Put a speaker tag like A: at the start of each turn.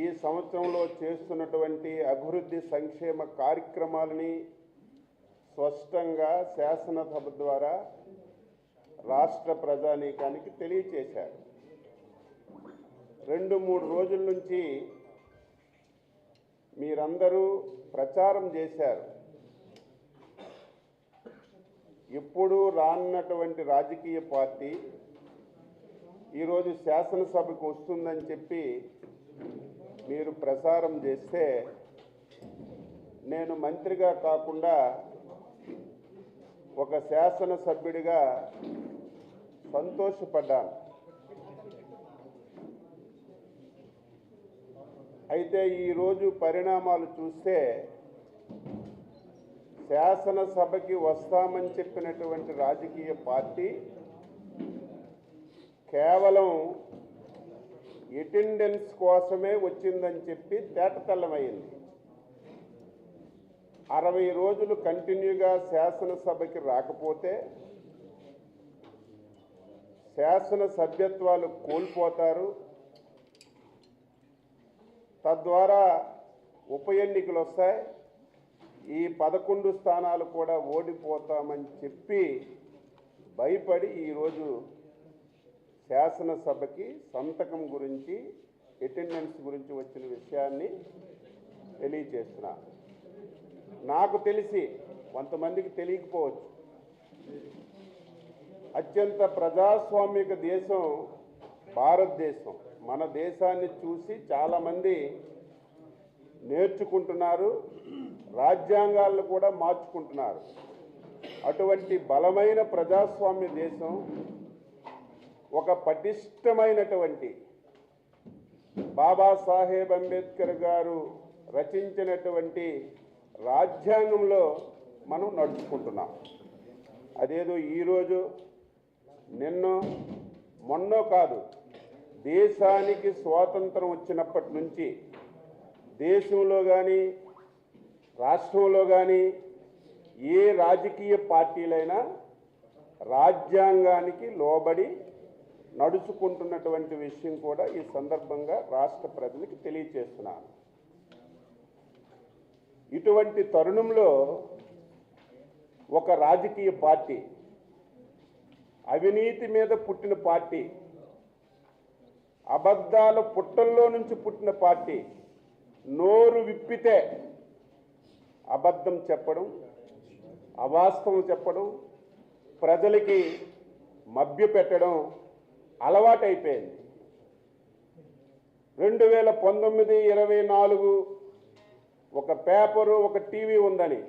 A: ఈ సంవత్సరంలో చేస్తున్నటువంటి అభివృద్ధి సంక్షేమ కార్యక్రమాలని స్పష్టంగా శాసనసభ ద్వారా రాష్ట్ర ప్రజానీకానికి తెలియచేశారు. 2-3 రోజుల నుంచి మీరందరూ ప్రచారం చేశారు. ఎప్పుడు రానటువంటి రాజకీయ పార్టీ ఈరోజు శాసనసభకు వస్తుందని చెప్పి మీరు ప్రసారం చేస్తే నేను మంత్రిగా కాకుండా ఒక శాసనసభ్యుడిగా సంతోషపడ్డాను. అయితే ఈరోజు పరిణామాలు చూస్తే శాసనసభకి వస్తామని చెప్పినటువంటి రాజకీయ పార్టీ కేవలం అటెండెన్స్ కోసమే వచ్చిందని చెప్పి తేటతెల్లమైంది. 60 రోజులు కంటిన్యూగా శాసనసభకి రాకపోతే శాసన సభ్యత్వాలు కోల్పోతారు, తద్వారా ఉప ఎన్నికలు వస్తాయి, ఈ 11 స్థానాలు కూడా ఓడిపోతామని చెప్పి భయపడి ఈరోజు శాసనసభకి సంతకం గురించి అటెండెన్స్ గురించి వచ్చిన విషయాన్ని తెలియచేస్తున్నా. నాకు తెలిసి కొంతమందికి తెలియకపోవచ్చు, అత్యంత ప్రజాస్వామిక దేశం భారతదేశం. మన దేశాన్ని చూసి చాలామంది నేర్చుకుంటున్నారు, రాజ్యాంగాలను కూడా మార్చుకుంటున్నారు. అటువంటి బలమైన ప్రజాస్వామ్య దేశం, ఒక పటిష్టమైనటువంటి బాబాసాహెబ్ అంబేద్కర్ గారు రచించినటువంటి రాజ్యాంగంలో మనం నడుచుకుంటున్నాం. అదేదో ఈరోజు నిన్నో మొన్నో కాదు, దేశానికి స్వాతంత్రం వచ్చినప్పటి నుంచి దేశంలో కానీ రాష్ట్రంలో కానీ ఏ రాజకీయ పార్టీలైనా రాజ్యాంగానికి లోబడి నడుచుకుంటున్నటువంటి విషయం కూడా ఈ సందర్భంగా రాష్ట్ర ప్రజలకు తెలియచేస్తున్నాను. ఇటువంటి తరుణంలో ఒక రాజకీయ పార్టీ, అవినీతి మీద పుట్టిన పార్టీ, అబద్ధాల పుట్టల్లో నుంచి పుట్టిన పార్టీ, నోరు విప్పితే అబద్ధం చెప్పడం, అవాస్తవం చెప్పడం, ప్రజలకి మభ్యపెట్టడం అలవాటైపోయింది. 2019-24 ఒక పేపరు, ఒక టీవీ ఉందని